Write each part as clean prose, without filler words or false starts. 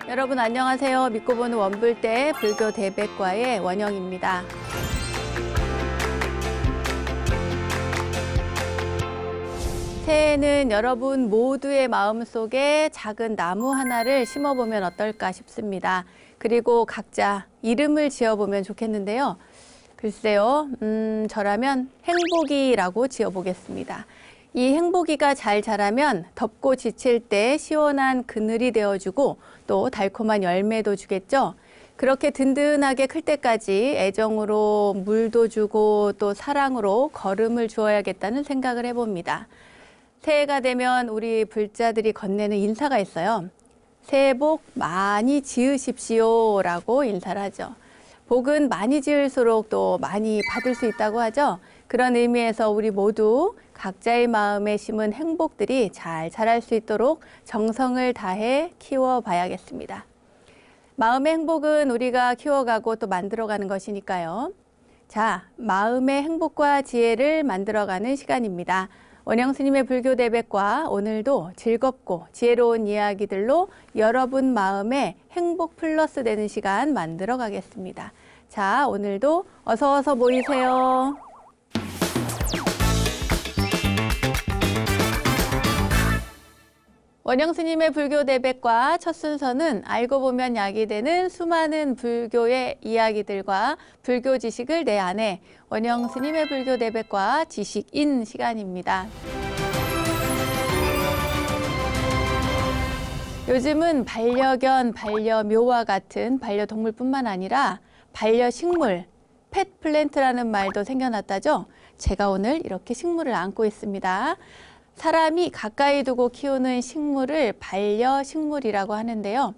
여러분 안녕하세요. 믿고 보는 원불대 불교 대백과의 원영입니다. 새해에는 여러분 모두의 마음속에 작은 나무 하나를 심어보면 어떨까 싶습니다. 그리고 각자 이름을 지어보면 좋겠는데요. 글쎄요, 저라면 행복이라고 지어보겠습니다. 이 행복이가 잘 자라면 덥고 지칠 때 시원한 그늘이 되어주고 또 달콤한 열매도 주겠죠. 그렇게 든든하게 클 때까지 애정으로 물도 주고 또 사랑으로 걸음을 주어야겠다는 생각을 해봅니다. 새해가 되면 우리 불자들이 건네는 인사가 있어요. 새해 복 많이 지으십시오 라고 인사를 하죠. 복은 많이 지을수록 또 많이 받을 수 있다고 하죠. 그런 의미에서 우리 모두 각자의 마음에 심은 행복들이 잘 자랄 수 있도록 정성을 다해 키워봐야겠습니다. 마음의 행복은 우리가 키워가고 또 만들어가는 것이니까요. 자, 마음의 행복과 지혜를 만들어가는 시간입니다. 원영 스님의 불교 대백과 오늘도 즐겁고 지혜로운 이야기들로 여러분 마음에 행복 플러스 되는 시간 만들어 가겠습니다. 자, 오늘도 어서 모이세요. 원영 스님의 불교 대백과 첫 순서는 알고 보면 약이 되는 수많은 불교의 이야기들과 불교 지식을 내 안에 원영 스님의 불교 대백과 지식인 시간입니다. 요즘은 반려견, 반려묘와 같은 반려동물뿐만 아니라 반려식물, 펫 플랜트라는 말도 생겨났다죠. 제가 오늘 이렇게 식물을 안고 있습니다. 사람이 가까이 두고 키우는 식물을 반려식물이라고 하는데요.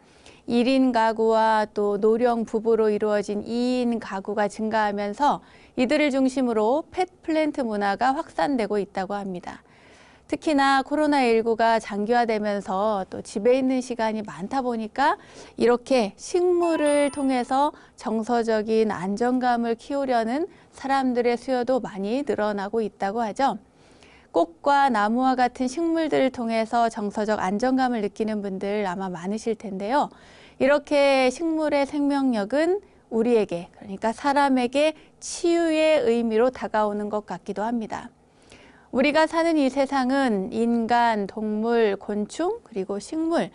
1인 가구와 또 노령 부부로 이루어진 2인 가구가 증가하면서 이들을 중심으로 펫 플랜트 문화가 확산되고 있다고 합니다. 특히나 코로나19가 장기화되면서 또 집에 있는 시간이 많다 보니까 이렇게 식물을 통해서 정서적인 안정감을 키우려는 사람들의 수요도 많이 늘어나고 있다고 하죠. 꽃과 나무와 같은 식물들을 통해서 정서적 안정감을 느끼는 분들 아마 많으실 텐데요. 이렇게 식물의 생명력은 우리에게, 그러니까 사람에게 치유의 의미로 다가오는 것 같기도 합니다. 우리가 사는 이 세상은 인간, 동물, 곤충, 그리고 식물,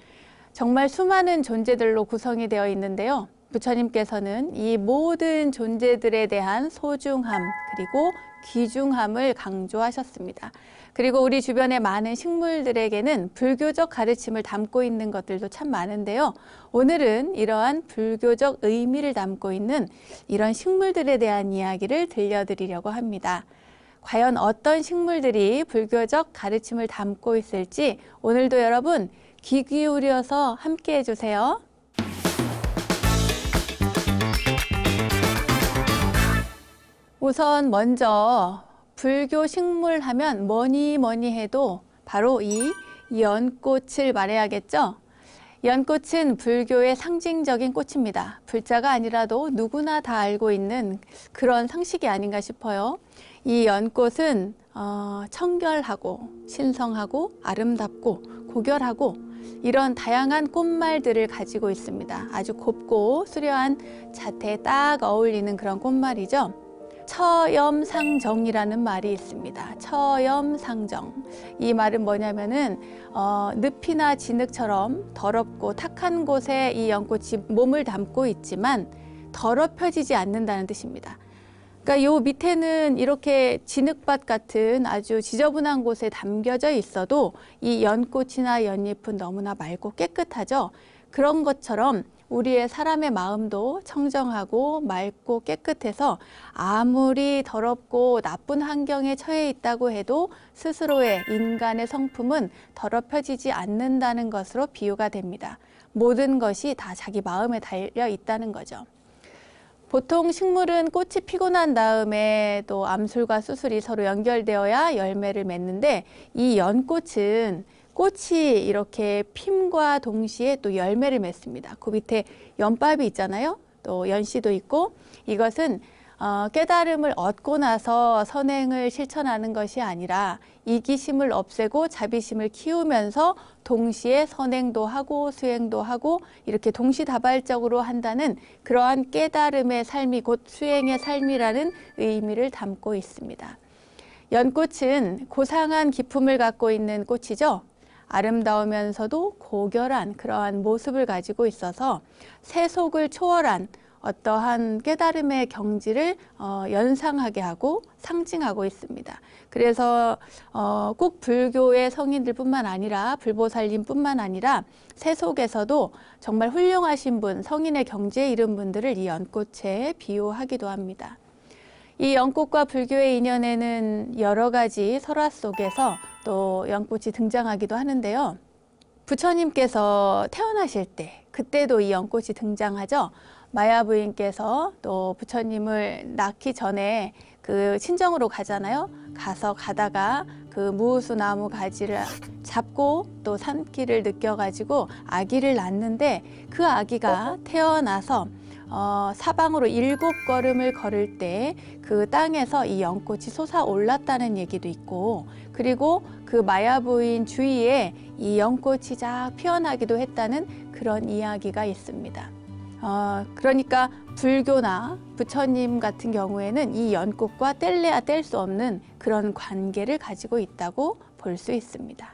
정말 수많은 존재들로 구성이 되어 있는데요. 부처님께서는 이 모든 존재들에 대한 소중함, 그리고 귀중함을 강조하셨습니다. 그리고 우리 주변의 많은 식물들에게는 불교적 가르침을 담고 있는 것들도 참 많은데요. 오늘은 이러한 불교적 의미를 담고 있는 이런 식물들에 대한 이야기를 들려드리려고 합니다. 과연 어떤 식물들이 불교적 가르침을 담고 있을지 오늘도 여러분 귀 기울여서 함께 해주세요. 우선 먼저 불교 식물 하면 뭐니 해도 바로 이 연꽃을 말해야겠죠. 연꽃은 불교의 상징적인 꽃입니다. 불자가 아니라도 누구나 다 알고 있는 그런 상식이 아닌가 싶어요. 이 연꽃은 청결하고 신성하고 아름답고 고결하고 이런 다양한 꽃말들을 가지고 있습니다. 아주 곱고 수려한 자태에 딱 어울리는 그런 꽃말이죠. 처염상정이라는 말이 있습니다. 처염상정. 이 말은 뭐냐면은 늪이나 진흙처럼 더럽고 탁한 곳에 이 연꽃이 몸을 담고 있지만 더럽혀지지 않는다는 뜻입니다. 그러니까 요 밑에는 이렇게 진흙밭 같은 아주 지저분한 곳에 담겨져 있어도 이 연꽃이나 연잎은 너무나 맑고 깨끗하죠. 그런 것처럼 우리의 사람의 마음도 청정하고 맑고 깨끗해서 아무리 더럽고 나쁜 환경에 처해 있다고 해도 스스로의 인간의 성품은 더럽혀지지 않는다는 것으로 비유가 됩니다. 모든 것이 다 자기 마음에 달려 있다는 거죠. 보통 식물은 꽃이 피고 난 다음에 또 암술과 수술이 서로 연결되어야 열매를 맺는데 이 연꽃은 꽃이 이렇게 핌과 동시에 또 열매를 맺습니다. 그 밑에 연밥이 있잖아요. 또 연씨도 있고 이것은 깨달음을 얻고 나서 선행을 실천하는 것이 아니라 이기심을 없애고 자비심을 키우면서 동시에 선행도 하고 수행도 하고 이렇게 동시다발적으로 한다는 그러한 깨달음의 삶이 곧 수행의 삶이라는 의미를 담고 있습니다. 연꽃은 고상한 기품을 갖고 있는 꽃이죠. 아름다우면서도 고결한 그러한 모습을 가지고 있어서 세속을 초월한 어떠한 깨달음의 경지를 연상하게 하고 상징하고 있습니다. 그래서 꼭 불교의 성인들뿐만 아니라 불보살님뿐만 아니라 세속에서도 정말 훌륭하신 분, 성인의 경지에 이른 분들을 이 연꽃에 비유하기도 합니다. 이 연꽃과 불교의 인연에는 여러 가지 설화 속에서 또 연꽃이 등장하기도 하는데요. 부처님께서 태어나실 때 그때도 이 연꽃이 등장하죠. 마야 부인께서 또 부처님을 낳기 전에 그 친정으로 가잖아요. 가다가 그 무우수 나무 가지를 잡고 또 산기를 느껴가지고 아기를 낳는데 그 아기가 태어나서 사방으로 7걸음을 걸을 때 그 땅에서 이 연꽃이 솟아올랐다는 얘기도 있고, 그리고 그 마야 부인 주위에 이 연꽃이 쫙 피어나기도 했다는 그런 이야기가 있습니다. 그러니까 불교나 부처님 같은 경우에는 이 연꽃과 뗄래야 뗄 수 없는 그런 관계를 가지고 있다고 볼 수 있습니다.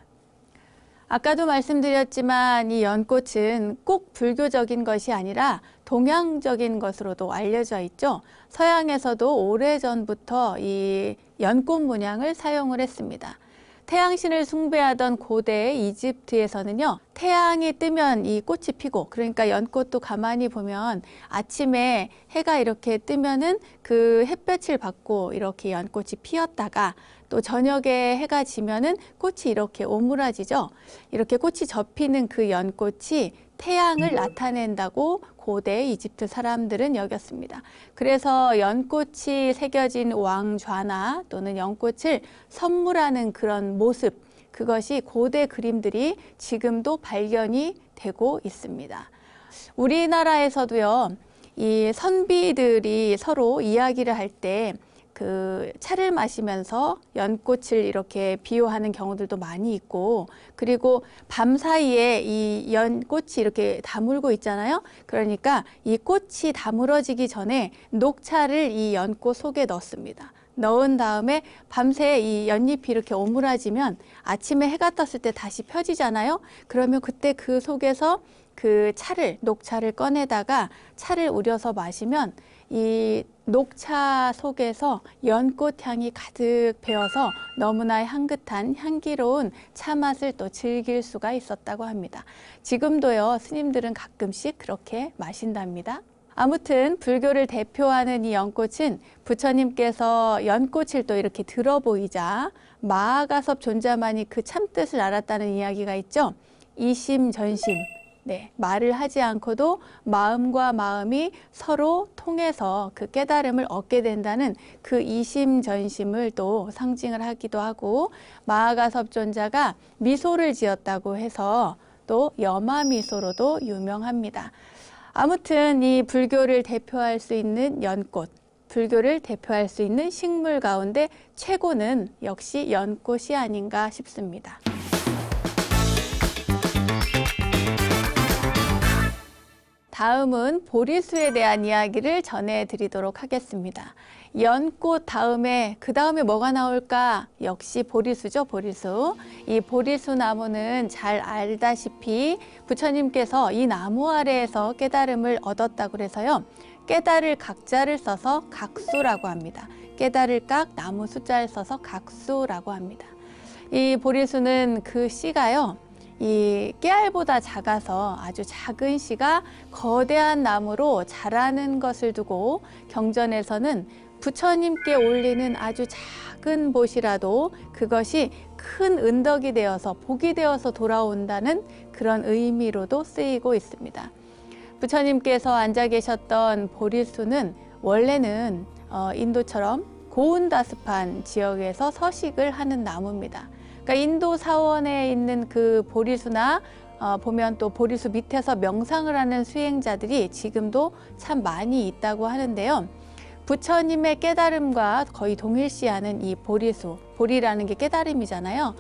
아까도 말씀드렸지만 이 연꽃은 꼭 불교적인 것이 아니라 동양적인 것으로도 알려져 있죠. 서양에서도 오래전부터 이 연꽃 문양을 사용을 했습니다. 태양신을 숭배하던 고대 이집트에서는요, 태양이 뜨면 이 꽃이 피고, 그러니까 연꽃도 가만히 보면 아침에 해가 이렇게 뜨면은 그 햇볕을 받고 이렇게 연꽃이 피었다가 또 저녁에 해가 지면은 꽃이 이렇게 오므라지죠. 이렇게 꽃이 접히는 그 연꽃이 태양을 나타낸다고 고대 이집트 사람들은 여겼습니다. 그래서 연꽃이 새겨진 왕좌나 또는 연꽃을 선물하는 그런 모습, 그것이 고대 그림들이 지금도 발견이 되고 있습니다. 우리나라에서도요, 이 선비들이 서로 이야기를 할 때 그 차를 마시면서 연꽃을 이렇게 비유하는 경우들도 많이 있고, 그리고 밤사이에 이 연꽃이 이렇게 다물고 있잖아요. 그러니까 이 꽃이 다물어지기 전에 녹차를 이 연꽃 속에 넣습니다. 넣은 다음에 밤새 이 연잎이 이렇게 오므라지면 아침에 해가 떴을 때 다시 펴지잖아요. 그러면 그때 그 속에서 그 녹차를 꺼내다가 차를 우려서 마시면 이 녹차 속에서 연꽃 향이 가득 배어서 너무나 향긋한 향기로운 차 맛을 또 즐길 수가 있었다고 합니다. 지금도요, 스님들은 가끔씩 그렇게 마신답니다. 아무튼 불교를 대표하는 이 연꽃은 부처님께서 연꽃을 또 이렇게 들어 보이자 마하가섭 존자만이 그 참뜻을 알았다는 이야기가 있죠. 이심전심. 네, 말을 하지 않고도 마음과 마음이 서로 통해서 그 깨달음을 얻게 된다는 그 이심전심을 또 상징을 하기도 하고, 마하가섭 존자가 미소를 지었다고 해서 또 여마미소로도 유명합니다. 아무튼 이 불교를 대표할 수 있는 연꽃, 불교를 대표할 수 있는 식물 가운데 최고는 역시 연꽃이 아닌가 싶습니다. 다음은 보리수에 대한 이야기를 전해드리도록 하겠습니다. 연꽃 다음에 그 다음에 뭐가 나올까? 역시 보리수죠, 보리수. 이 보리수 나무는 잘 알다시피 부처님께서 이 나무 아래에서 깨달음을 얻었다고 그래서요, 깨달을 각자를 써서 각수라고 합니다. 깨달을 각, 나무 숫자를 써서 각수라고 합니다. 이 보리수는 그 씨가요, 이 깨알보다 작아서 아주 작은 씨가 거대한 나무로 자라는 것을 두고 경전에서는 부처님께 올리는 아주 작은 봇이라도 그것이 큰 은덕이 되어서 복이 되어서 돌아온다는 그런 의미로도 쓰이고 있습니다. 부처님께서 앉아 계셨던 보리수는 원래는 인도처럼 고운다습한 지역에서 서식을 하는 나무입니다. 그러니까 인도 사원에 있는 그 보리수나 보면 또 보리수 밑에서 명상을 하는 수행자들이 지금도 참 많이 있다고 하는데요. 부처님의 깨달음과 거의 동일시하는 이 보리수, 보리라는 게 깨달음이잖아요.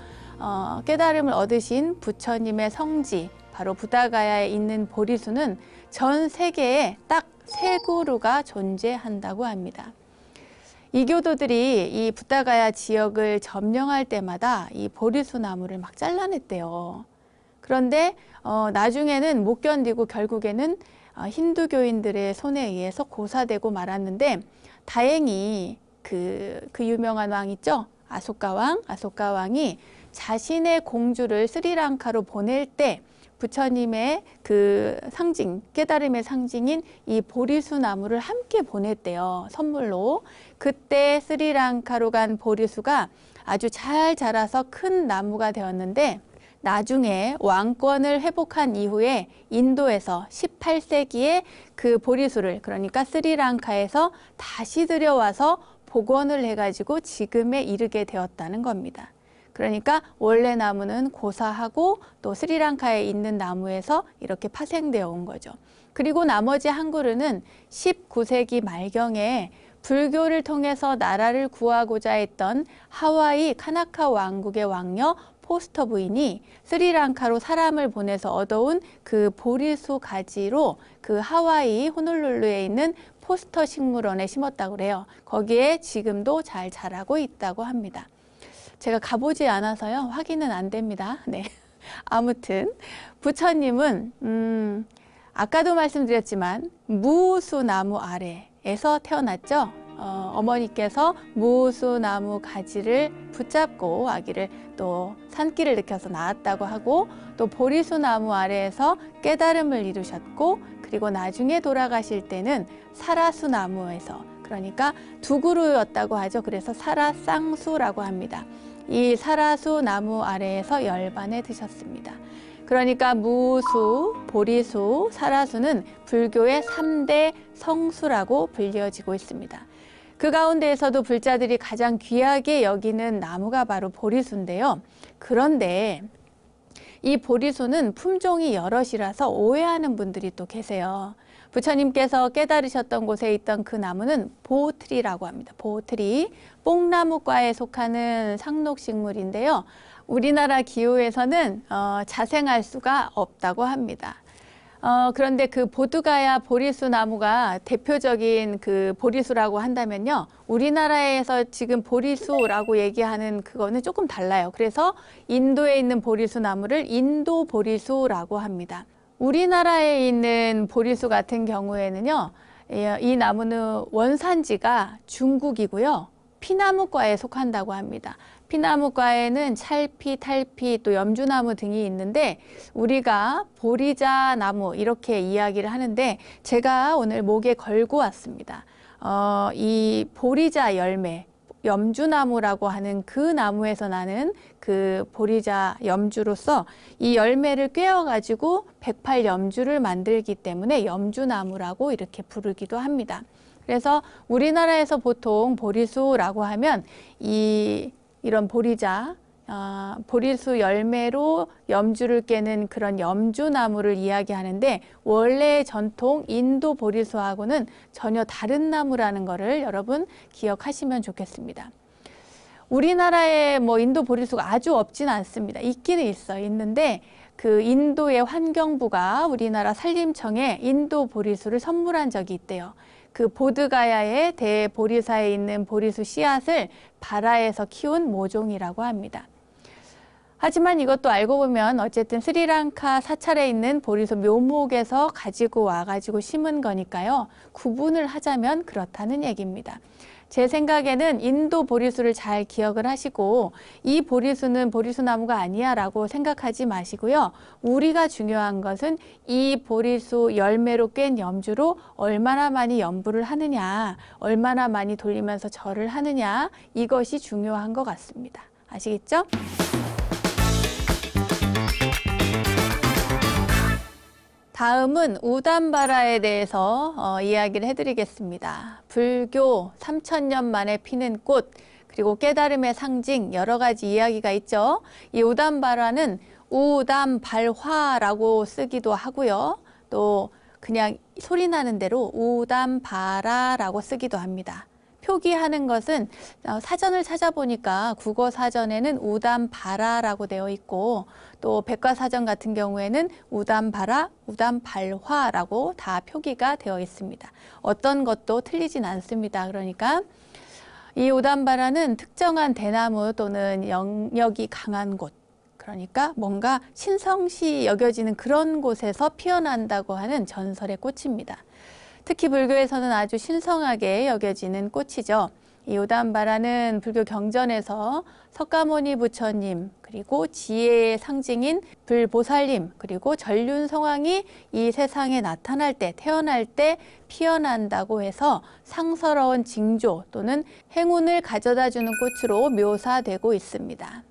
깨달음을 얻으신 부처님의 성지, 바로 부다가야에 있는 보리수는 전 세계에 딱 3그루가 존재한다고 합니다. 이교도들이 이 부다가야 지역을 점령할 때마다 이 보리수 나무를 막 잘라냈대요. 그런데 나중에는 못 견디고 결국에는 힌두교인들의 손에 의해서 고사되고 말았는데, 다행히 그 유명한 왕 있죠? 아소카 왕이 자신의 공주를 스리랑카로 보낼 때 부처님의 그 상징, 깨달음의 상징인 이 보리수 나무를 함께 보냈대요, 선물로. 그때 스리랑카로 간 보리수가 아주 잘 자라서 큰 나무가 되었는데, 나중에 왕권을 회복한 이후에 인도에서 18세기에 그 보리수를, 그러니까 스리랑카에서 다시 들여와서 복원을 해가지고 지금에 이르게 되었다는 겁니다. 그러니까 원래 나무는 고사하고 또 스리랑카에 있는 나무에서 이렇게 파생되어 온 거죠. 그리고 나머지 한 그루는 19세기 말경에 불교를 통해서 나라를 구하고자 했던 하와이 카나카 왕국의 왕녀 포스터 부인이 스리랑카로 사람을 보내서 얻어온 그 보리수 가지로 그 하와이 호놀룰루에 있는 포스터 식물원에 심었다고 그래요. 거기에 지금도 잘 자라고 있다고 합니다. 제가 가보지 않아서요, 확인은 안 됩니다. 네. 아무튼 부처님은 아까도 말씀드렸지만 무수나무 아래에서 태어났죠. 어머니께서 무수나무 가지를 붙잡고 아기를 또 산길을 느껴서 낳았다고 하고, 또 보리수나무 아래에서 깨달음을 이루셨고, 그리고 나중에 돌아가실 때는 사라수나무에서, 그러니까 2그루였다고 하죠. 그래서 사라쌍수라고 합니다. 이 사라수 나무 아래에서 열반에 드셨습니다. 그러니까 무수, 보리수, 사라수는 불교의 3대 성수라고 불려지고 있습니다. 그 가운데에서도 불자들이 가장 귀하게 여기는 나무가 바로 보리수인데요. 그런데 이 보리수는 품종이 여럿이라서 오해하는 분들이 또 계세요. 부처님께서 깨달으셨던 곳에 있던 그 나무는 보호트리라고 합니다. 보호트리, 뽕나무과에 속하는 상록식물인데요. 우리나라 기후에서는 자생할 수가 없다고 합니다. 그런데 그 보드가야 보리수 나무가 대표적인 그 보리수라고 한다면요, 우리나라에서 지금 보리수라고 얘기하는 그거는 조금 달라요. 그래서 인도에 있는 보리수 나무를 인도 보리수라고 합니다. 우리나라에 있는 보리수 같은 경우에는요, 이 나무는 원산지가 중국이고요, 피나무과에 속한다고 합니다. 피나무과에는 찰피, 탈피, 또 염주나무 등이 있는데, 우리가 보리자 나무 이렇게 이야기를 하는데, 제가 오늘 목에 걸고 왔습니다. 이 보리자 열매, 염주나무라고 하는 그 나무에서 나는 그 보리자 염주로서 이 열매를 꿰어가지고 108염주를 만들기 때문에 염주나무라고 이렇게 부르기도 합니다. 그래서 우리나라에서 보통 보리수라고 하면 이런 보리자, 보리수 열매로 염주를 깨는 그런 염주나무를 이야기하는데, 원래 전통 인도 보리수하고는 전혀 다른 나무라는 것을 여러분 기억하시면 좋겠습니다. 우리나라에 뭐 인도 보리수가 아주 없지는 않습니다. 있기는 있는데 그 인도의 환경부가 우리나라 산림청에 인도 보리수를 선물한 적이 있대요. 그 보드가야의 대보리사에 있는 보리수 씨앗을 발화해서 키운 모종이라고 합니다. 하지만 이것도 알고 보면 어쨌든 스리랑카 사찰에 있는 보리수 묘목에서 가지고 와가지고 심은 거니까요, 구분을 하자면 그렇다는 얘기입니다. 제 생각에는 인도 보리수를 잘 기억을 하시고, 이 보리수는 보리수나무가 아니야 라고 생각하지 마시고요, 우리가 중요한 것은 이 보리수 열매로 깬 염주로 얼마나 많이 염불을 하느냐, 얼마나 많이 돌리면서 절을 하느냐, 이것이 중요한 것 같습니다. 아시겠죠? 다음은 우담바라에 대해서 이야기를 해드리겠습니다. 불교 3000년 만에 피는 꽃, 그리고 깨달음의 상징, 여러 가지 이야기가 있죠. 이 우담바라는 우담발화라고 쓰기도 하고요. 또 그냥 소리 나는 대로 우담바라라고 쓰기도 합니다. 표기하는 것은 사전을 찾아보니까 국어 사전에는 우담바라라고 되어 있고 또 백과사전 같은 경우에는 우담바라, 우담발화라고 다 표기가 되어 있습니다. 어떤 것도 틀리진 않습니다. 그러니까 이 우담바라는 특정한 대나무 또는 영역이 강한 곳, 그러니까 뭔가 신성시 여겨지는 그런 곳에서 피어난다고 하는 전설의 꽃입니다. 특히 불교에서는 아주 신성하게 여겨지는 꽃이죠. 이 우담바라는 불교 경전에서 석가모니 부처님, 그리고 지혜의 상징인 불보살님, 그리고 전륜성왕이 이 세상에 나타날 때, 태어날 때 피어난다고 해서 상서로운 징조 또는 행운을 가져다 주는 꽃으로 묘사되고 있습니다.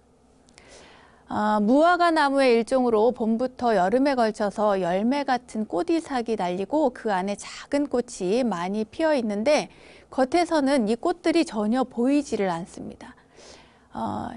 무화과 나무의 일종으로 봄부터 여름에 걸쳐서 열매 같은 꽃이삭이 날리고 그 안에 작은 꽃이 많이 피어 있는데 겉에서는 이 꽃들이 전혀 보이지를 않습니다.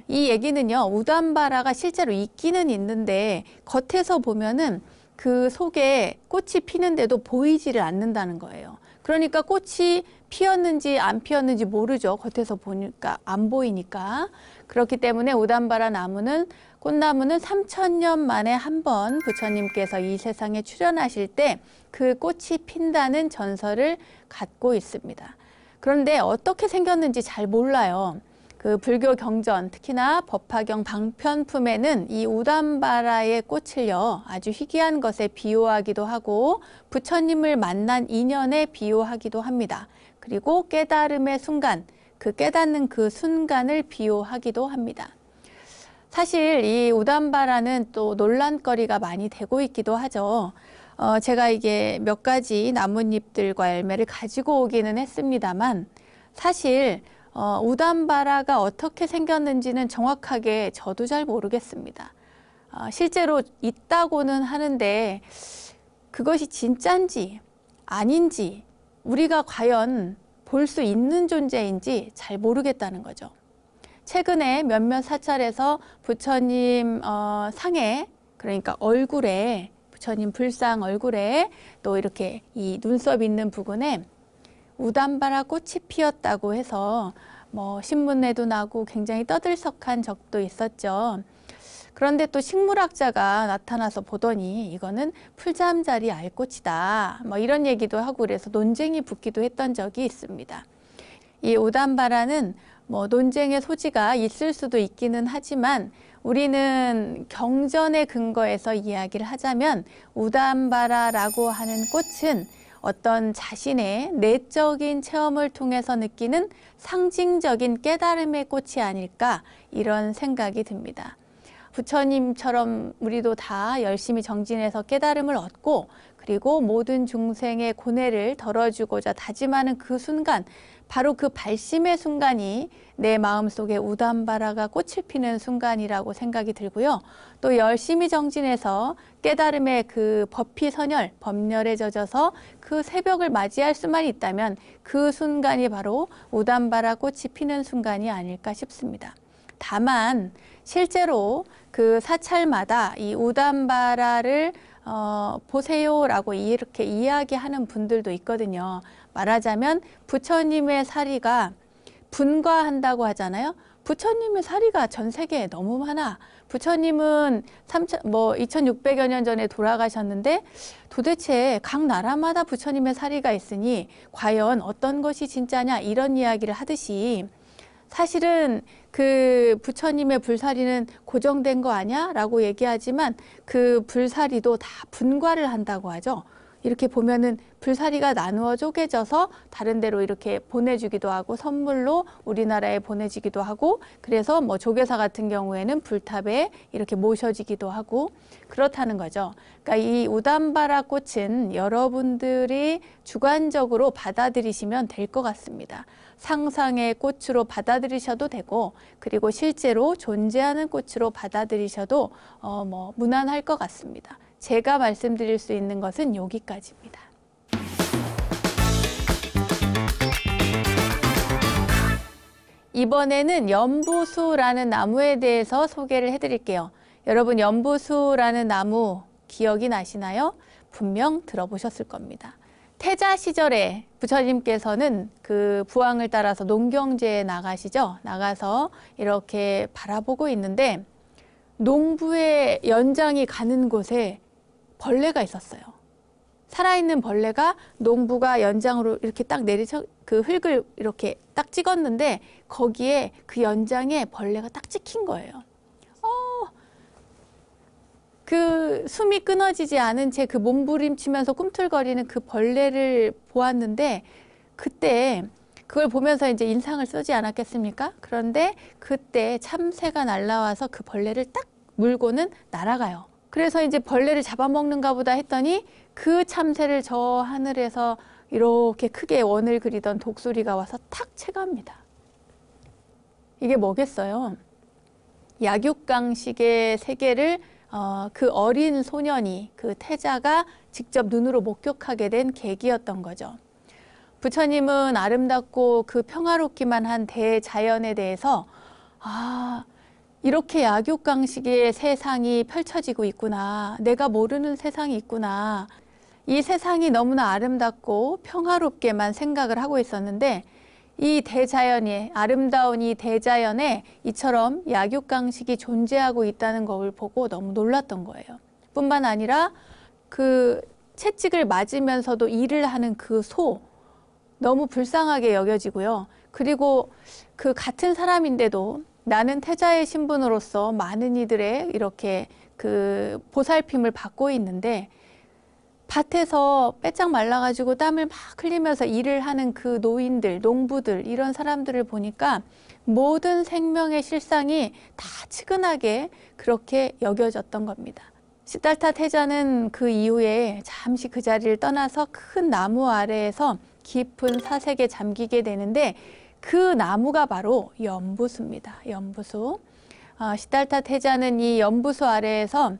이 얘기는요, 우담바라가 실제로 있기는 있는데 겉에서 보면은 그 속에 꽃이 피는데도 보이지를 않는다는 거예요. 그러니까 꽃이 피었는지 안 피었는지 모르죠. 겉에서 보니까 안 보이니까. 그렇기 때문에 우담바라 나무는 꽃나무는 3000년 만에 한 번 부처님께서 이 세상에 출현하실 때 그 꽃이 핀다는 전설을 갖고 있습니다. 그런데 어떻게 생겼는지 잘 몰라요. 그 불교 경전, 특히나 법화경 방편품에는 이 우담바라의 꽃을요, 아주 희귀한 것에 비유하기도 하고 부처님을 만난 인연에 비유하기도 합니다. 그리고 깨달음의 순간, 그 깨닫는 그 순간을 비유하기도 합니다. 사실 이 우담바라는 또 논란거리가 많이 되고 있기도 하죠. 제가 이게 몇 가지 나뭇잎들과 열매를 가지고 오기는 했습니다만 사실 우담바라가 어떻게 생겼는지는 정확하게 저도 잘 모르겠습니다. 실제로 있다고는 하는데 그것이 진짠지 아닌지 우리가 과연 볼 수 있는 존재인지 잘 모르겠다는 거죠. 최근에 몇몇 사찰에서 부처님 상에, 그러니까 얼굴에, 부처님 불상 얼굴에 또 이렇게 이 눈썹 있는 부분에 우담바라 꽃이 피었다고 해서 뭐 신문에도 나고 굉장히 떠들썩한 적도 있었죠. 그런데 또 식물학자가 나타나서 보더니 이거는 풀잠자리 알꽃이다, 뭐 이런 얘기도 하고 그래서 논쟁이 붙기도 했던 적이 있습니다. 이 우담바라는 뭐 논쟁의 소지가 있을 수도 있기는 하지만 우리는 경전의 근거에서 이야기를 하자면 우담바라라고 하는 꽃은 어떤 자신의 내적인 체험을 통해서 느끼는 상징적인 깨달음의 꽃이 아닐까, 이런 생각이 듭니다. 부처님처럼 우리도 다 열심히 정진해서 깨달음을 얻고 그리고 모든 중생의 고뇌를 덜어주고자 다짐하는 그 순간, 바로 그 발심의 순간이 내 마음속에 우담바라가 꽃을 피는 순간이라고 생각이 들고요. 또 열심히 정진해서 깨달음의 그 법피선열, 법열에 젖어서 그 새벽을 맞이할 수만 있다면 그 순간이 바로 우담바라 꽃이 피는 순간이 아닐까 싶습니다. 다만 실제로 그 사찰마다 이 우담바라를 보세요라고 이렇게 이야기하는 분들도 있거든요. 말하자면 부처님의 사리가 분과한다고 하잖아요. 부처님의 사리가 전 세계에 너무 많아. 부처님은 2600여 년 전에 돌아가셨는데 도대체 각 나라마다 부처님의 사리가 있으니 과연 어떤 것이 진짜냐, 이런 이야기를 하듯이 사실은 그 부처님의 불사리는 고정된 거 아니야? 라고 얘기하지만 그 불사리도 다 분과를 한다고 하죠. 이렇게 보면은 불사리가 나누어 쪼개져서 다른 데로 이렇게 보내주기도 하고 선물로 우리나라에 보내지기도 하고, 그래서 뭐 조계사 같은 경우에는 불탑에 이렇게 모셔지기도 하고 그렇다는 거죠. 그러니까 이 우담바라 꽃은 여러분들이 주관적으로 받아들이시면 될 것 같습니다. 상상의 꽃으로 받아들이셔도 되고 그리고 실제로 존재하는 꽃으로 받아들이셔도 무난할 것 같습니다. 제가 말씀드릴 수 있는 것은 여기까지입니다. 이번에는 연부수라는 나무에 대해서 소개를 해드릴게요. 여러분, 연부수라는 나무 기억이 나시나요? 분명 들어보셨을 겁니다. 태자 시절에 부처님께서는 그 부왕을 따라서 농경지에 나가시죠. 나가서 이렇게 바라보고 있는데 농부의 연장이 가는 곳에 벌레가 있었어요. 살아있는 벌레가 농부가 연장으로 이렇게 딱 내리쳐 그 흙을 이렇게 딱 찍었는데 거기에 그 연장에 벌레가 딱 찍힌 거예요. 그 숨이 끊어지지 않은 채 그 몸부림치면서 꿈틀거리는 그 벌레를 보았는데 그때 그걸 보면서 이제 인상을 쓰지 않았겠습니까? 그런데 그때 참새가 날아와서 그 벌레를 딱 물고는 날아가요. 그래서 이제 벌레를 잡아먹는가 보다 했더니 그 참새를 저 하늘에서 이렇게 크게 원을 그리던 독수리가 와서 탁 채갑니다. 이게 뭐겠어요? 약육강식의 세계를 그 어린 소년이, 그 태자가 직접 눈으로 목격하게 된 계기였던 거죠. 부처님은 아름답고 그 평화롭기만 한 대자연에 대해서 이렇게 약육강식의 세상이 펼쳐지고 있구나. 내가 모르는 세상이 있구나. 이 세상이 너무나 아름답고 평화롭게만 생각을 하고 있었는데 이 대자연이, 아름다운 이 대자연에 이처럼 약육강식이 존재하고 있다는 걸 보고 너무 놀랐던 거예요. 뿐만 아니라 그 채찍을 맞으면서도 일을 하는 그 소, 너무 불쌍하게 여겨지고요. 그리고 그 같은 사람인데도 나는 태자의 신분으로서 많은 이들의 이렇게 그 보살핌을 받고 있는데 밭에서 빼짝 말라가지고 땀을 막 흘리면서 일을 하는 그 노인들, 농부들, 이런 사람들을 보니까 모든 생명의 실상이 다 측은하게 그렇게 여겨졌던 겁니다. 시달타 태자는 그 이후에 잠시 그 자리를 떠나서 큰 나무 아래에서 깊은 사색에 잠기게 되는데 그 나무가 바로 연부수입니다. 연부수. 시달타 태자는 이 연부수 아래에서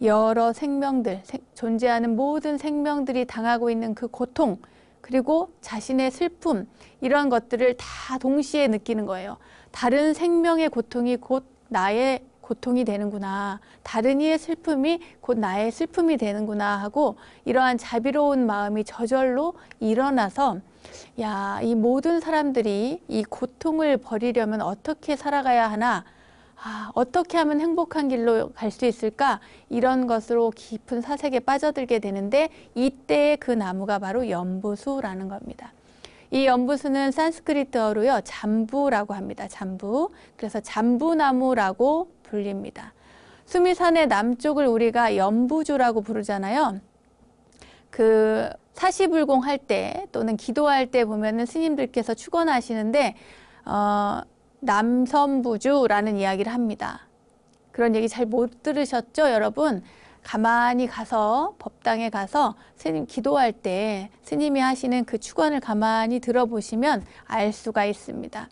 여러 생명들, 존재하는 모든 생명들이 당하고 있는 그 고통, 그리고 자신의 슬픔, 이런 것들을 다 동시에 느끼는 거예요. 다른 생명의 고통이 곧 나의 고통이 되는구나. 다른 이의 슬픔이 곧 나의 슬픔이 되는구나 하고 이러한 자비로운 마음이 저절로 일어나서 야, 이 모든 사람들이 이 고통을 버리려면 어떻게 살아가야 하나? 어떻게 하면 행복한 길로 갈 수 있을까? 이런 것으로 깊은 사색에 빠져들게 되는데 이때의 그 나무가 바로 연부수라는 겁니다. 이 연부수는 산스크리트어로요, 잠부라고 합니다. 잠부. 그래서 잠부나무라고 불립니다. 수미산의 남쪽을 우리가 연부주라고 부르잖아요. 그 사시불공 할 때 또는 기도할 때 보면은 스님들께서 축원하시는데 남선부주라는 이야기를 합니다. 그런 얘기 잘 못 들으셨죠, 여러분? 가만히 가서 법당에 가서 스님 기도할 때 스님이 하시는 그 축원을 가만히 들어보시면 알 수가 있습니다.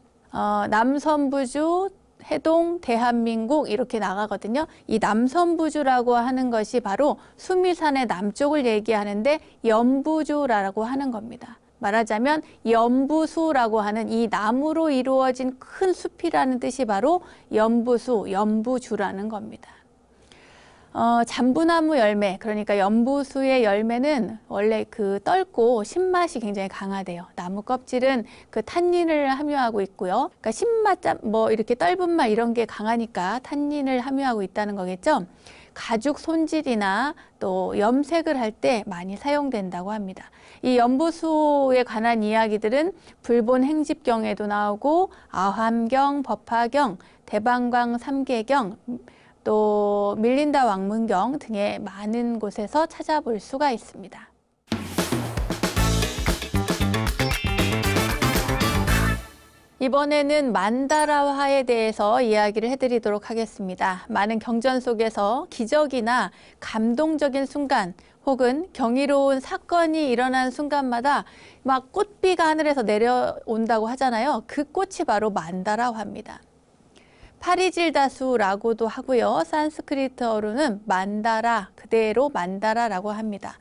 남선부주, 해동, 대한민국 이렇게 나가거든요. 이 남선부주라고 하는 것이 바로 수미산의 남쪽을 얘기하는데 연부주라고 하는 겁니다. 말하자면 연부수라고 하는 이 나무로 이루어진 큰 숲이라는 뜻이 바로 연부수, 연부주라는 겁니다. 잠부나무 열매, 그러니까 연부수의 열매는 원래 그 떫고 신맛이 굉장히 강하대요. 나무 껍질은 그 탄닌을 함유하고 있고요. 그러니까 신맛, 뭐 이렇게 떫은 맛 이런 게 강하니까 탄닌을 함유하고 있다는 거겠죠. 가죽 손질이나 또 염색을 할 때 많이 사용된다고 합니다. 이 연부수에 관한 이야기들은 불본 행집경에도 나오고 아함경, 법화경, 대방광 삼계경, 또 밀린다 왕문경 등의 많은 곳에서 찾아볼 수가 있습니다. 이번에는 만다라화에 대해서 이야기를 해드리도록 하겠습니다. 많은 경전 속에서 기적이나 감동적인 순간 혹은 경이로운 사건이 일어난 순간마다 막 꽃비가 하늘에서 내려온다고 하잖아요. 그 꽃이 바로 만다라화입니다. 파리질다수라고도 하고요. 산스크리트어로는 만다라, 그대로 만다라라고 합니다.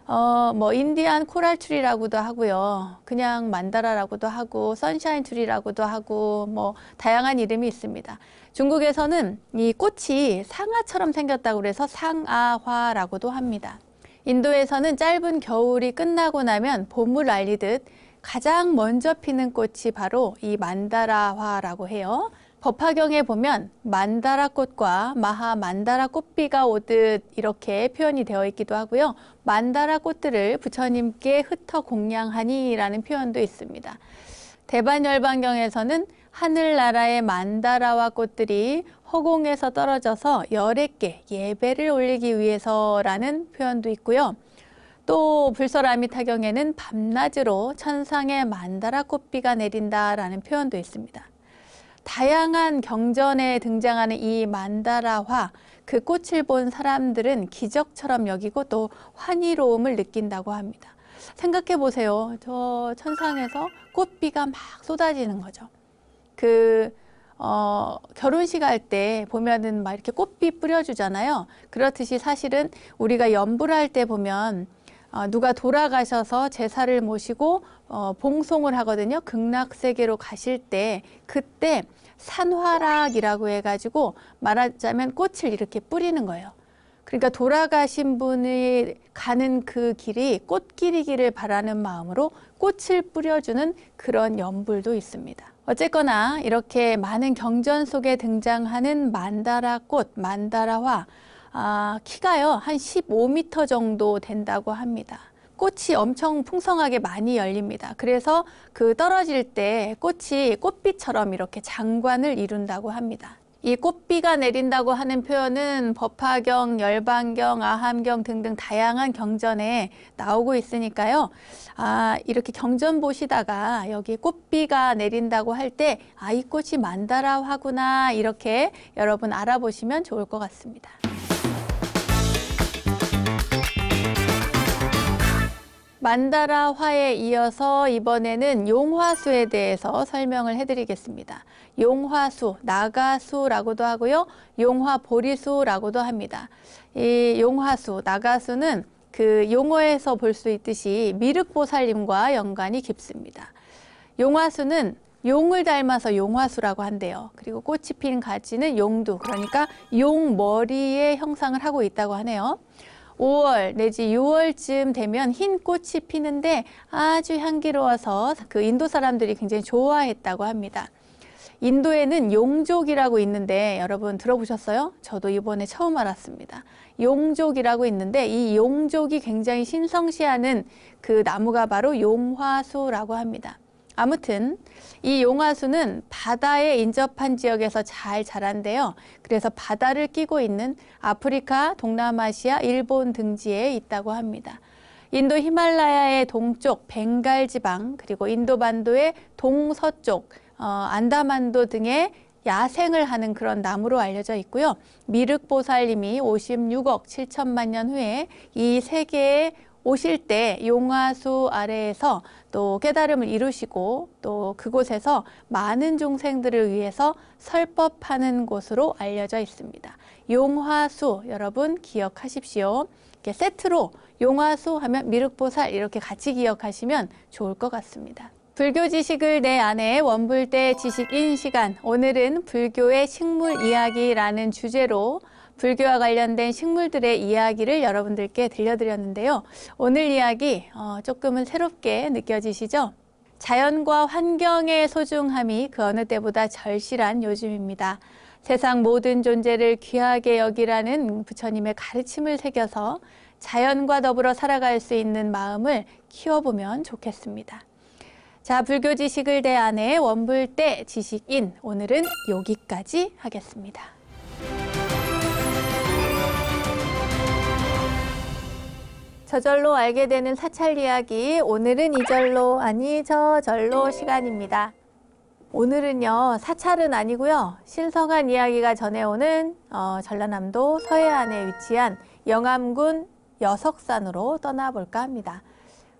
뭐 인디안 코랄 트리라고도 하고요. 그냥 만다라라고도 하고 선샤인 트리라고도 하고 뭐 다양한 이름이 있습니다. 중국에서는 이 꽃이 상아처럼 생겼다고 그래서 상아화라고도 합니다. 인도에서는 짧은 겨울이 끝나고 나면 봄을 알리듯 가장 먼저 피는 꽃이 바로 이 만다라화라고 해요. 법화경에 보면 만다라 꽃과 마하 만다라 꽃비가 오듯 이렇게 표현이 되어 있기도 하고요. 만다라 꽃들을 부처님께 흩어 공양하니 라는 표현도 있습니다. 대반열반경에서는 하늘나라의 만다라와 꽃들이 허공에서 떨어져서 열애께 예배를 올리기 위해서라는 표현도 있고요. 또 불설아미타경에는 밤낮으로 천상의 만다라 꽃비가 내린다라는 표현도 있습니다. 다양한 경전에 등장하는 이 만다라화, 그 꽃을 본 사람들은 기적처럼 여기고 또 환희로움을 느낀다고 합니다. 생각해 보세요. 저 천상에서 꽃비가 막 쏟아지는 거죠. 결혼식 할 때 보면은 막 이렇게 꽃비 뿌려주잖아요. 그렇듯이 사실은 우리가 연불 할 때 보면 누가 돌아가셔서 제사를 모시고 봉송을 하거든요. 극락세계로 가실 때 그때 산화락이라고 해가지고 말하자면 꽃을 이렇게 뿌리는 거예요. 그러니까 돌아가신 분이 가는 그 길이 꽃길이기를 바라는 마음으로 꽃을 뿌려주는 그런 연불도 있습니다. 어쨌거나 이렇게 많은 경전 속에 등장하는 만다라 꽃, 만다라화, 키가요 한 15m 정도 된다고 합니다. 꽃이 엄청 풍성하게 많이 열립니다. 그래서 그 떨어질 때 꽃이 꽃비처럼 이렇게 장관을 이룬다고 합니다. 이 꽃비가 내린다고 하는 표현은 법화경, 열반경, 아함경 등등 다양한 경전에 나오고 있으니까요. 이렇게 경전 보시다가 여기 꽃비가 내린다고 할 때 이 꽃이 만다라화구나 이렇게 여러분 알아보시면 좋을 것 같습니다. 만다라화에 이어서 이번에는 용화수에 대해서 설명을 해드리겠습니다. 용화수, 나가수라고도 하고요. 용화보리수라고도 합니다. 이 용화수, 나가수는 그 용어에서 볼 수 있듯이 미륵보살님과 연관이 깊습니다. 용화수는 용을 닮아서 용화수라고 한대요. 그리고 꽃이 핀 가지는 용두, 그러니까 용머리의 형상을 하고 있다고 하네요. 5월 내지 6월쯤 되면 흰 꽃이 피는데 아주 향기로워서 그 인도 사람들이 굉장히 좋아했다고 합니다. 인도에는 용족이라고 있는데 여러분 들어보셨어요? 저도 이번에 처음 알았습니다. 용족이라고 있는데 이 용족이 굉장히 신성시하는 그 나무가 바로 용화수라고 합니다. 아무튼 이 용화수는 바다에 인접한 지역에서 잘 자란대요. 그래서 바다를 끼고 있는 아프리카, 동남아시아, 일본 등지에 있다고 합니다. 인도 히말라야의 동쪽 벵갈 지방, 그리고 인도 반도의 동서쪽 안다만도 등에 야생을 하는 그런 나무로 알려져 있고요. 미륵보살님이 56억 7천만 년 후에 이 세계에 오실 때 용화수 아래에서 또 깨달음을 이루시고 또 그곳에서 많은 종생들을 위해서 설법하는 곳으로 알려져 있습니다. 용화수 여러분 기억하십시오. 이렇게 세트로 용화수 하면 미륵보살 이렇게 같이 기억하시면 좋을 것 같습니다. 불교 지식을 내 안에 원불대 지식인 시간, 오늘은 불교의 식물 이야기라는 주제로 불교와 관련된 식물들의 이야기를 여러분들께 들려드렸는데요. 오늘 이야기 조금은 새롭게 느껴지시죠? 자연과 환경의 소중함이 그 어느 때보다 절실한 요즘입니다. 세상 모든 존재를 귀하게 여기라는 부처님의 가르침을 새겨서 자연과 더불어 살아갈 수 있는 마음을 키워보면 좋겠습니다. 자, 불교 지식을 내 안에 원불대 지식인, 오늘은 여기까지 하겠습니다. 저절로 알게 되는 사찰 이야기, 오늘은 이절로 아니 저절로 시간입니다. 오늘은요, 사찰은 아니고요, 신성한 이야기가 전해오는 전라남도 서해안에 위치한 영암군 여석산으로 떠나볼까 합니다.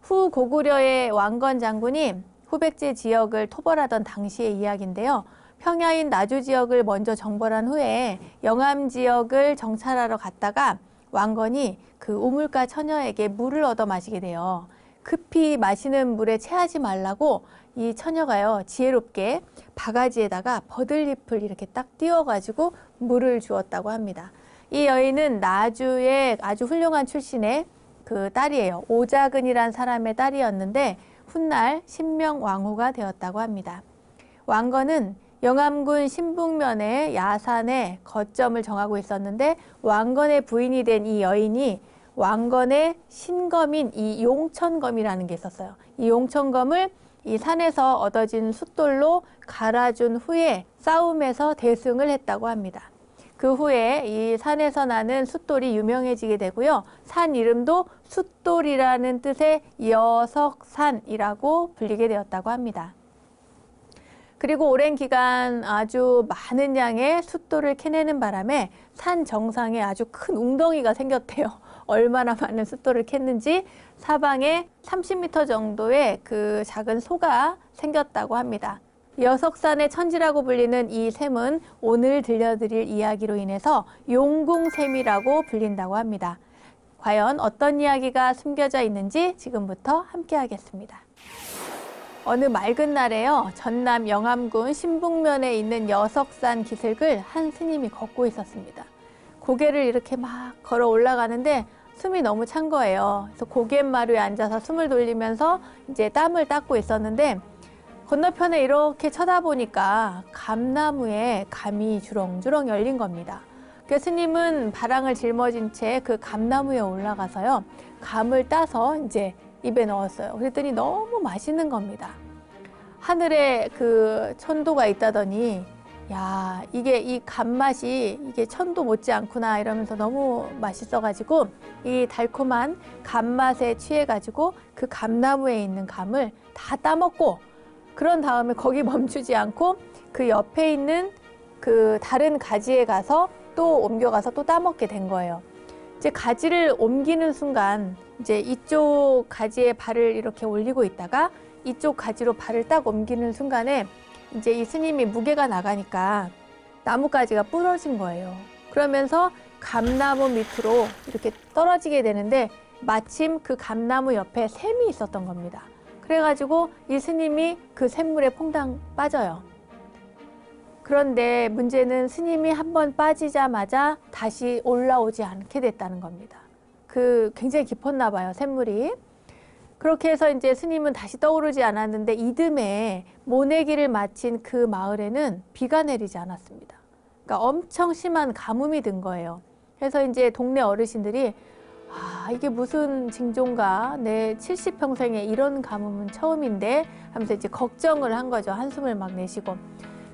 후 고구려의 왕건 장군이 후백제 지역을 토벌하던 당시의 이야기인데요. 평야인 나주 지역을 먼저 정벌한 후에 영암 지역을 정찰하러 갔다가 왕건이 그 우물가 처녀에게 물을 얻어 마시게 돼요. 급히 마시는 물에 체하지 말라고 이 처녀가요, 지혜롭게 바가지에다가 버들잎을 이렇게 딱 띄워가지고 물을 주었다고 합니다. 이 여인은 나주의 아주 훌륭한 출신의 그 딸이에요. 오자근이란 사람의 딸이었는데 훗날 신명왕후가 되었다고 합니다. 왕건은 영암군 신북면의 야산에 거점을 정하고 있었는데 왕건의 부인이 된 이 여인이 왕건의 신검인 이 용천검이라는 게 있었어요. 이 용천검을 이 산에서 얻어진 숫돌로 갈아준 후에 싸움에서 대승을 했다고 합니다. 그 후에 이 산에서 나는 숫돌이 유명해지게 되고요. 산 이름도 숫돌이라는 뜻의 여석산이라고 불리게 되었다고 합니다. 그리고 오랜 기간 아주 많은 양의 숫돌을 캐내는 바람에 산 정상에 아주 큰 웅덩이가 생겼대요. 얼마나 많은 숫돌을 캤는지 사방에 30m 정도의 그 작은 소가 생겼다고 합니다. 여석산의 천지라고 불리는 이 샘은 오늘 들려드릴 이야기로 인해서 용궁샘이라고 불린다고 합니다. 과연 어떤 이야기가 숨겨져 있는지 지금부터 함께 하겠습니다. 어느 맑은 날에요. 전남 영암군 신북면에 있는 여석산 기슭을 한 스님이 걷고 있었습니다. 고개를 이렇게 막 걸어 올라가는데 숨이 너무 찬 거예요. 그래서 고갯마루에 앉아서 숨을 돌리면서 이제 땀을 닦고 있었는데 건너편에 이렇게 쳐다보니까 감나무에 감이 주렁주렁 열린 겁니다. 그래서 스님은 바랑을 짊어진 채 그 감나무에 올라가서요. 감을 따서 이제 입에 넣었어요. 그랬더니 너무 맛있는 겁니다. 하늘에 그 천도가 있다더니 야, 이게 이 감맛이 이게 천도 못지 않구나 이러면서 너무 맛있어가지고 이 달콤한 감맛에 취해가지고 그 감나무에 있는 감을 다 따먹고 그런 다음에 거기 멈추지 않고 그 옆에 있는 그 다른 가지에 가서 또 옮겨가서 또 따먹게 된 거예요. 이제 가지를 옮기는 순간 이제 이쪽 가지에 발을 이렇게 올리고 있다가 이쪽 가지로 발을 딱 옮기는 순간에 이제 이 스님이 무게가 나가니까 나뭇가지가 부러진 거예요. 그러면서 감나무 밑으로 이렇게 떨어지게 되는데 마침 그 감나무 옆에 샘이 있었던 겁니다. 그래가지고 이 스님이 그 샘물에 퐁당 빠져요. 그런데 문제는 스님이 한번 빠지자마자 다시 올라오지 않게 됐다는 겁니다. 굉장히 깊었나 봐요, 샘물이. 그렇게 해서 이제 스님은 다시 떠오르지 않았는데 이듬해 모내기를 마친 그 마을에는 비가 내리지 않았습니다. 그러니까 엄청 심한 가뭄이 든 거예요. 그래서 이제 동네 어르신들이 아, 이게 무슨 징조인가? 내 70평생에 이런 가뭄은 처음인데 하면서 이제 걱정을 한 거죠. 한숨을 막 내쉬고.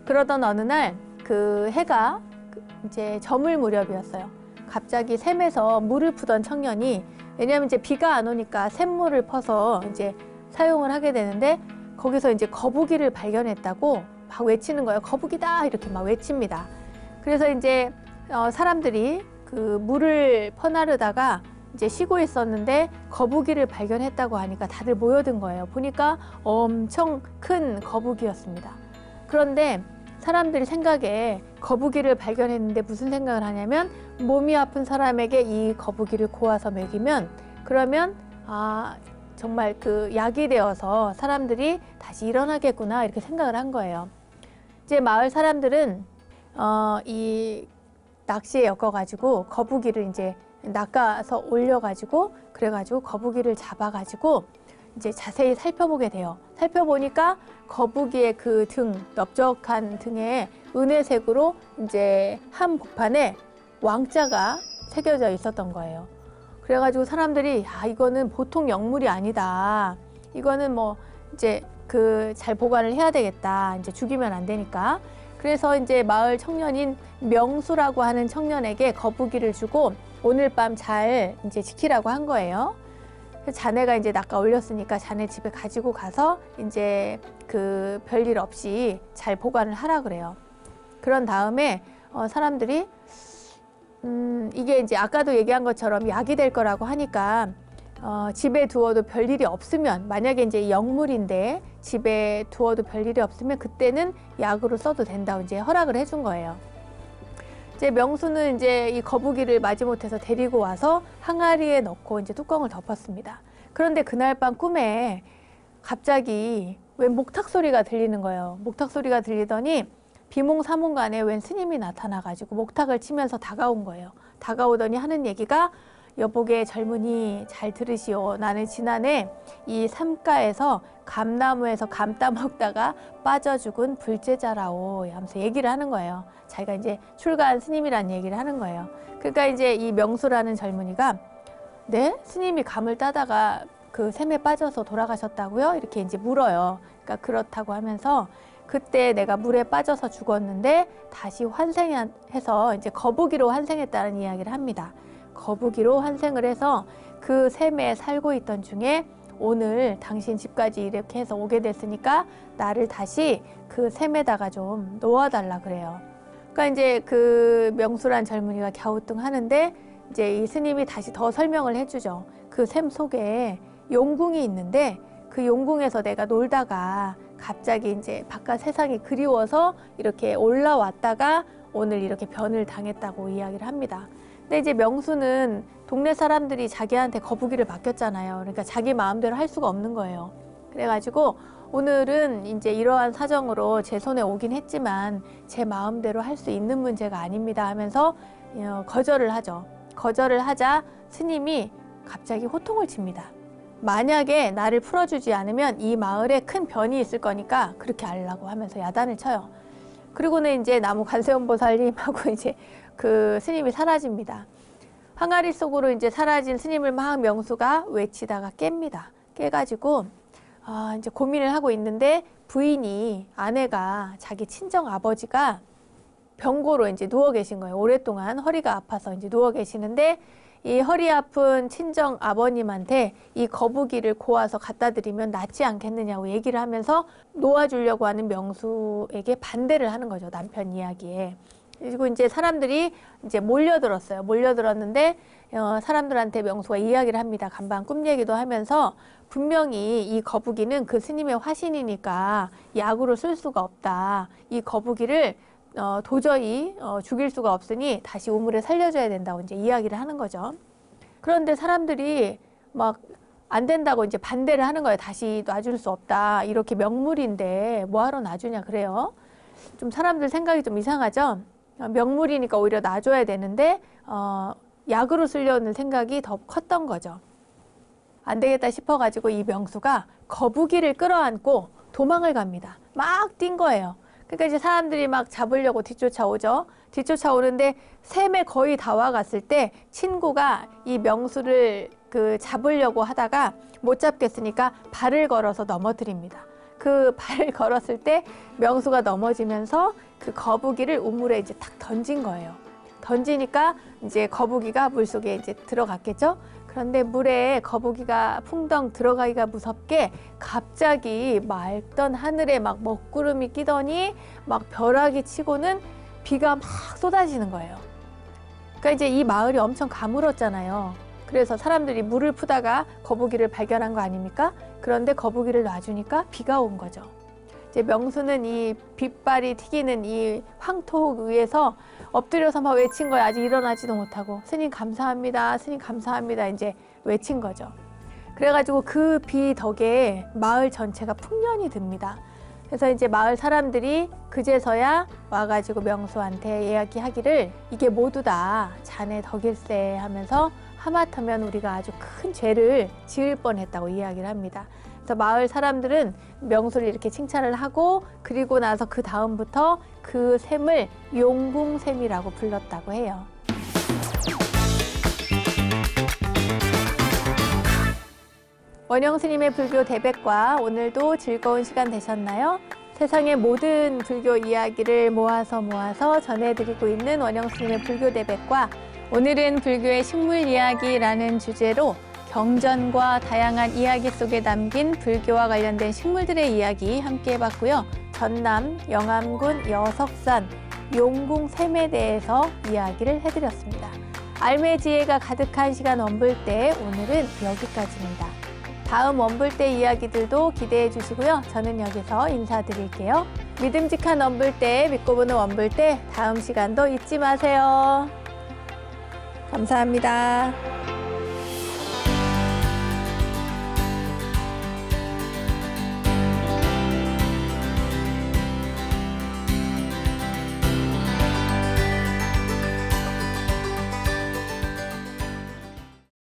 그러던 어느 날 그 해가 이제 저물 무렵이었어요. 갑자기 샘에서 물을 푸던 청년이 왜냐하면 이제 비가 안 오니까 샘물을 퍼서 이제 사용을 하게 되는데 거기서 이제 거북이를 발견했다고 막 외치는 거예요. 거북이다! 이렇게 막 외칩니다. 그래서 이제 사람들이 그 물을 퍼나르다가 이제 쉬고 있었는데 거북이를 발견했다고 하니까 다들 모여든 거예요. 보니까 엄청 큰 거북이였습니다. 그런데 사람들이 생각에 거북이를 발견했는데 무슨 생각을 하냐면 몸이 아픈 사람에게 이 거북이를 고아서 먹이면 그러면 아 정말 그 약이 되어서 사람들이 다시 일어나겠구나 이렇게 생각을 한 거예요. 이제 마을 사람들은 이 낚시에 엮어가지고 거북이를 이제 낚아서 올려가지고 그래가지고 거북이를 잡아가지고 이제 자세히 살펴보게 돼요. 살펴보니까 거북이의 그 등, 넓적한 등에 은혜색으로 이제 한 복판에 왕자가 새겨져 있었던 거예요. 그래가지고 사람들이 아 이거는 보통 영물이 아니다. 이거는 뭐 이제 잘 보관을 해야 되겠다. 이제 죽이면 안 되니까. 그래서 이제 마을 청년인 명수라고 하는 청년에게 거북이를 주고 오늘 밤 잘 이제 지키라고 한 거예요. 자네가 이제 낚아 올렸으니까 자네 집에 가지고 가서 이제 그 별일 없이 잘 보관을 하라 그래요. 그런 다음에 사람들이 이게 이제 아까도 얘기한 것처럼 약이 될 거라고 하니까 집에 두어도 별일이 없으면 만약에 이제 영물인데 집에 두어도 별일이 없으면 그때는 약으로 써도 된다고 이제 허락을 해준 거예요. 이제 명수는 이제 이 거북이를 마지못해서 데리고 와서 항아리에 넣고 이제 뚜껑을 덮었습니다. 그런데 그날 밤 꿈에 갑자기 웬 목탁 소리가 들리는 거예요. 목탁 소리가 들리더니 비몽사몽간에 웬 스님이 나타나가지고 목탁을 치면서 다가온 거예요. 다가오더니 하는 얘기가 여보게 젊은이 잘 들으시오. 나는 지난해 이 삼가에서 감나무에서 감 따먹다가 빠져 죽은 불제자라오 하면서 얘기를 하는 거예요. 자기가 이제 출가한 스님이라는 얘기를 하는 거예요. 그러니까 이제 이 명수라는 젊은이가 네? 스님이 감을 따다가 그 샘에 빠져서 돌아가셨다고요? 이렇게 이제 물어요. 그러니까 그렇다고 하면서 그때 내가 물에 빠져서 죽었는데 다시 환생해서 이제 거북이로 환생했다는 이야기를 합니다. 거북이로 환생을 해서 그 샘에 살고 있던 중에 오늘 당신 집까지 이렇게 해서 오게 됐으니까 나를 다시 그 샘에다가 좀 놓아달라 그래요. 그러니까 이제 그 명수란 젊은이가 갸우뚱하는데 이제 이 스님이 다시 더 설명을 해주죠. 그 샘 속에 용궁이 있는데 그 용궁에서 내가 놀다가 갑자기 이제 바깥 세상이 그리워서 이렇게 올라왔다가 오늘 이렇게 변을 당했다고 이야기를 합니다. 근데 이제 명수는 동네 사람들이 자기한테 거북이를 맡겼잖아요. 그러니까 자기 마음대로 할 수가 없는 거예요. 그래가지고 오늘은 이제 이러한 사정으로 제 손에 오긴 했지만 제 마음대로 할 수 있는 문제가 아닙니다 하면서 거절을 하죠. 거절을 하자 스님이 갑자기 호통을 칩니다. 만약에 나를 풀어주지 않으면 이 마을에 큰 변이 있을 거니까 그렇게 하려고 하면서 야단을 쳐요. 그리고는 이제 나무 관세음보살님하고 이제 그 스님이 사라집니다. 항아리 속으로 이제 사라진 스님을 막 명수가 외치다가 깹니다. 깨가지고 이제 고민을 하고 있는데 부인이 아내가 자기 친정 아버지가 병고로 이제 누워 계신 거예요. 오랫동안 허리가 아파서 이제 누워 계시는데 이 허리 아픈 친정 아버님한테 이 거북이를 고아서 갖다 드리면 낫지 않겠느냐고 얘기를 하면서 놓아주려고 하는 명수에게 반대를 하는 거죠. 남편 이야기에. 그리고 이제 사람들이 이제 몰려들었어요. 몰려들었는데 사람들한테 명수가 이야기를 합니다. 간밤 꿈 얘기도 하면서 분명히 이 거북이는 그 스님의 화신이니까 약으로 쓸 수가 없다. 이 거북이를 도저히 죽일 수가 없으니 다시 우물에 살려줘야 된다고 이제 이야기를 하는 거죠. 그런데 사람들이 막 안 된다고 이제 반대를 하는 거예요. 다시 놔줄 수 없다. 이렇게 명물인데 뭐하러 놔주냐 그래요. 좀 사람들 생각이 좀 이상하죠. 명물이니까 오히려 놔줘야 되는데 약으로 쓰려는 생각이 더 컸던 거죠. 안 되겠다 싶어가지고 이 명수가 거북이를 끌어안고 도망을 갑니다. 막 뛴 거예요. 그러니까 이제 사람들이 막 잡으려고 뒤쫓아오죠. 뒤쫓아오는데 샘에 거의 다 와갔을 때 친구가 이 명수를 잡으려고 하다가 못 잡겠으니까 발을 걸어서 넘어뜨립니다. 그 발을 걸었을 때 명수가 넘어지면서 그 거북이를 우물에 이제 탁 던진 거예요. 던지니까 이제 거북이가 물속에 이제 들어갔겠죠. 그런데 물에 거북이가 풍덩 들어가기가 무섭게 갑자기 맑던 하늘에 막 먹구름이 끼더니 막 벼락이 치고는 비가 막 쏟아지는 거예요. 그러니까 이제 이 마을이 엄청 가물었잖아요. 그래서 사람들이 물을 푸다가 거북이를 발견한 거 아닙니까? 그런데 거북이를 놔주니까 비가 온 거죠. 이제 명수는 이 빗발이 튀기는 이 황토 위에서 엎드려서 막 외친 거예요. 아직 일어나지도 못하고 스님 감사합니다. 스님 감사합니다. 이제 외친 거죠. 그래가지고 그 비 덕에 마을 전체가 풍년이 듭니다. 그래서 이제 마을 사람들이 그제서야 와가지고 명수한테 이야기하기를 이게 모두 다 자네 덕일세 하면서 하마터면 우리가 아주 큰 죄를 지을 뻔했다고 이야기를 합니다. 그래서 마을 사람들은 명수를 이렇게 칭찬을 하고 그리고 나서 그 다음부터 그 샘을 용궁샘이라고 불렀다고 해요. 원영 스님의 불교 대백과 오늘도 즐거운 시간 되셨나요? 세상의 모든 불교 이야기를 모아서 전해드리고 있는 원영 스님의 불교 대백과 오늘은 불교의 식물 이야기라는 주제로 경전과 다양한 이야기 속에 담긴 불교와 관련된 식물들의 이야기 함께 해봤고요. 전남 영암군 여석산 용궁샘에 대해서 이야기를 해드렸습니다. 알매 지혜가 가득한 시간 원불 때 오늘은 여기까지입니다. 다음 원불대 이야기들도 기대해 주시고요. 저는 여기서 인사드릴게요. 믿음직한 원불대, 믿고 보는 원불대, 다음 시간도 잊지 마세요. 감사합니다.